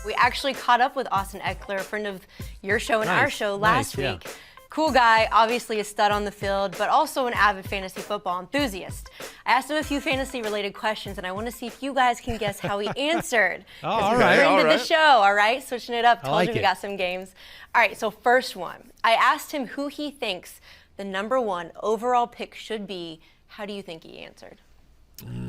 We actually caught up with Austin Ekeler, a friend of your show and our show last week. Yeah. Cool guy, obviously a stud on the field, but also an avid fantasy football enthusiast. I asked him a few fantasy-related questions, and I want to see if you guys can guess how he answered. All He's right, a friend all of right. the show, all right? Switching it up. I Told like you we it. got some games. All right, so first one. I asked him who he thinks the #1 overall pick should be. How do you think he answered?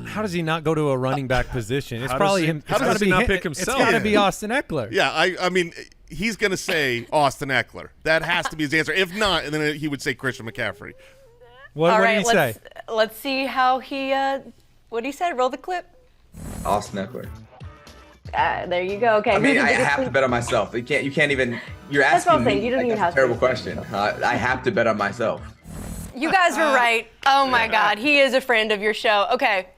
How does he not go to a running back position? It's How probably does he- him. how it's does gotta he be not him- pick himself? It's got to be Austin Ekeler. Yeah, I mean, he's going to say Austin Ekeler. That has to be his answer. If not, and then he would say Christian McCaffrey. What, all what right, did he say? let's see how he, what he said. Roll the clip. Austin Ekeler. There you go. Okay. I mean, who's the I biggest have to sleep- bet on myself. You can't even. You're That's what asking I'm saying. me. You don't like, even that's have a to. terrible question. I have to bet on myself. You guys were right. Oh my God, he is a friend of your show. Okay.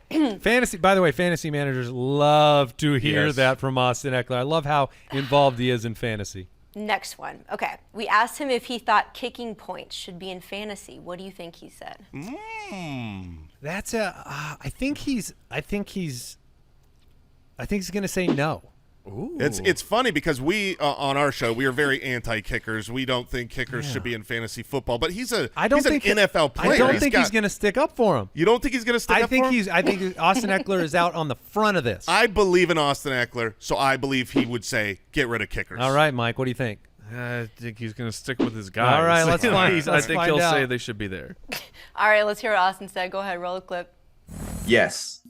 Fantasy. By the way, fantasy managers love to hear Yes. that from Austin Ekeler. I love how involved he is in fantasy. Next one. Okay. We asked him if he thought kicking points should be in fantasy. What do you think he said? That's a. I think he's going to say no. Ooh. It's funny because we on our show we are very anti-kickers. We don't think kickers should be in fantasy football. But he's an NFL player. I don't think he's going to stick up for him. You don't think he's going to stick up for him? I think Austin Ekeler is out on the front of this. I believe in Austin Ekeler, so I believe he would say get rid of kickers. All right, Mike. What do you think? I think he's going to stick with his guys. All right, let's find- I let's think find he'll out. say they should be there. All right, let's hear what Austin said. Go ahead, roll the clip. Yes,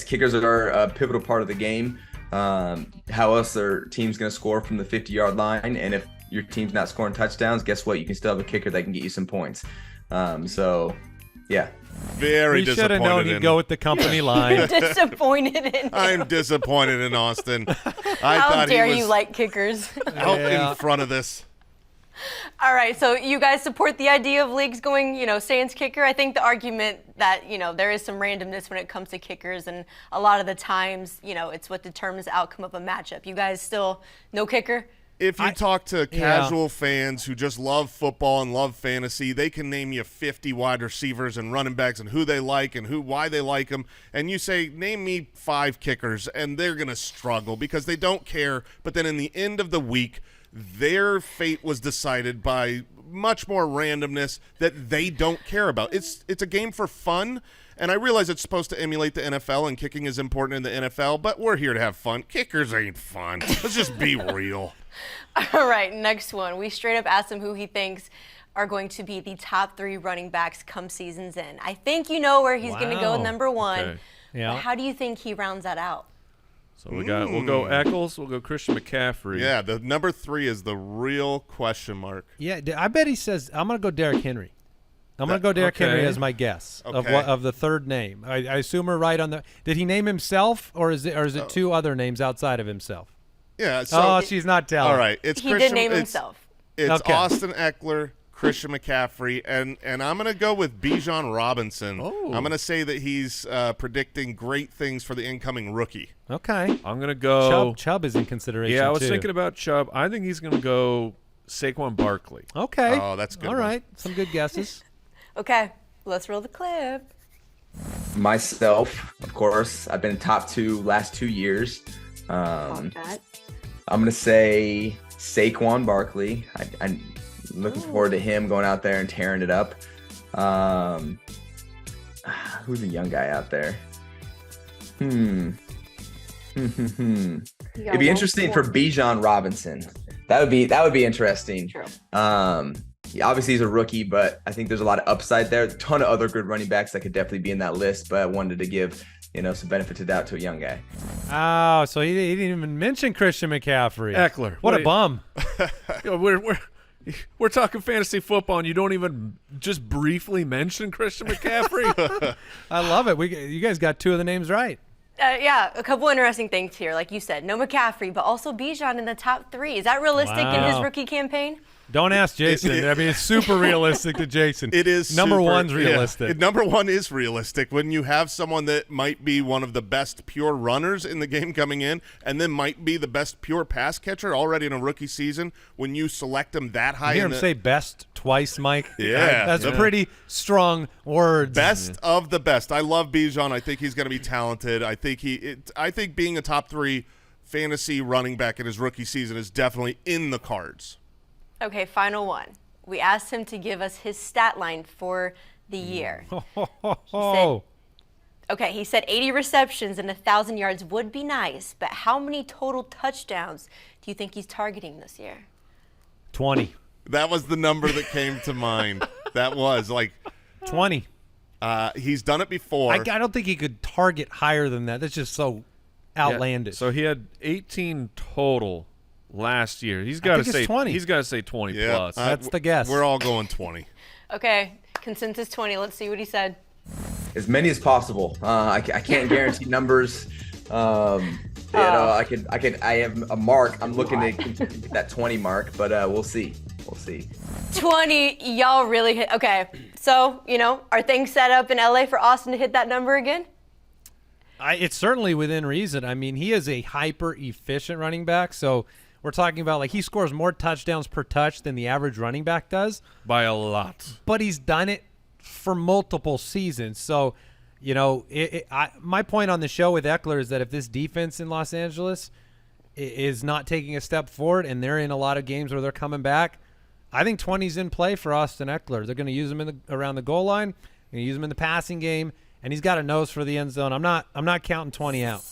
kickers are a pivotal part of the game. How else are teams going to score from the 50-yard line? And if your team's not scoring touchdowns, guess what? You can still have a kicker that can get you some points. So, yeah. Very We should have known disappointed he'd in. go with the company line. Disappointed in him. I'm disappointed in Austin. I How thought dare he was you like kickers? out Yeah. in front of this. All right, so you guys support the idea of leagues going, sans kicker. I think the argument that, there is some randomness when it comes to kickers, and a lot of the times, it's what determines the outcome of a matchup. You guys still no kicker? If you talk to casual fans who just love football and love fantasy, they can name you 50 wide receivers and running backs and who they like and why they like them. And you say, name me 5 kickers, and they're going to struggle because they don't care. But then in the end of the week, their fate was decided by much more randomness that they don't care about. It's a game for fun, and I realize it's supposed to emulate the NFL, and kicking is important in the NFL, but we're here to have fun. Kickers ain't fun. Let's just be real. All right, next one. We straight up asked him who he thinks are going to be the top 3 running backs come season's end. I think you know where he's going to go Wow. #1. Okay. Yeah. But how do you think he rounds that out? So we'll go Eccles, we'll go Christian McCaffrey. Yeah, the number 3 is the real question mark. Yeah, I bet he says, I'm going to go Derrick Henry. I'm going to go Derrick Henry okay. as my guess Okay. of the third name. I assume we're right on the. Did he name himself, or is it 2 other names outside of himself? Yeah. So, Oh, she's not telling. all right. It's He Christian, did name it's- himself. It's Okay. Austin Ekeler, Christian McCaffrey, and I'm going to go with Bijan Robinson. Oh. I'm going to say that he's predicting great things for the incoming rookie. Okay. I'm going to go. Chubb is in consideration. Yeah, I was too. thinking about Chubb. I think he's going to go Saquon Barkley. Okay. Oh, that's a good All one. right. Some good guesses. Okay, let's roll the clip. Myself, of course. I've been top 2 last 2 years. I'm going to say Saquon Barkley. I'm looking forward to him going out there and tearing it up. Who's a young guy out there? It'd be interesting for Bijan Robinson. That would be interesting. True. Yeah, obviously he's a rookie, but I think there's a lot of upside there. A ton of other good running backs that could definitely be in that list, but I wanted to give some benefit to doubt to a young guy. Oh, so he didn't even mention Christian McCaffrey. Eckler. What a Wait. bum. You know, we're talking fantasy football, and you don't even just briefly mention Christian McCaffrey. I love it. You guys got 2 of the names right. Yeah, a couple interesting things here. Like you said, no McCaffrey, but also Bijan in the top 3. Is that realistic in his Wow. rookie campaign? Don't ask Jason. I mean, it's super realistic to Jason. It is Number super- one's yeah. realistic. Number 1 is realistic. When you have someone that might be one of the best pure runners in the game coming in, and then might be the best pure pass catcher already in a rookie season, when you select him that high, You hear in him the say best twice, Mike? Yeah. That's Yeah. pretty strong words. best of the best. I love Bijan. I think he's going to be talented. I think being a top 3 fantasy running back in his rookie season is definitely in the cards. Okay, final one. We asked him to give us his stat line for the year. He said 80 receptions and 1,000 yards would be nice, but how many total touchdowns do you think he's targeting this year? 20. That was the number that came to mind. That was like 20. He's done it before. I don't think he could target higher than that. That's just so outlandish. So he had 18 total last year. He's got to say 20. He's got to say 20 plus. That's the guess. We're all going 20. Okay, consensus 20. Let's see what he said. As many as possible. I can't guarantee numbers. I have a mark. I'm looking to get that 20 mark, but we'll see. 20. Y'all really hit. Okay, so are things set up in LA for Austin to hit that number again? It's certainly within reason. I mean, he is a hyper efficient running back. So we're talking about he scores more touchdowns per touch than the average running back does by a lot. But he's done it for multiple seasons. So, my point on the show with Ekeler is that if this defense in Los Angeles is not taking a step forward and they're in a lot of games where they're coming back, I think 20's in play for Austin Ekeler. They're going to use him around the goal line, going to use him in the passing game, and he's got a nose for the end zone. I'm not counting 20 out.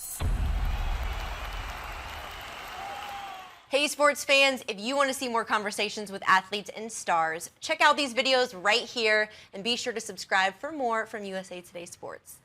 Hey, sports fans, if you want to see more conversations with athletes and stars, check out these videos right here and be sure to subscribe for more from USA Today Sports.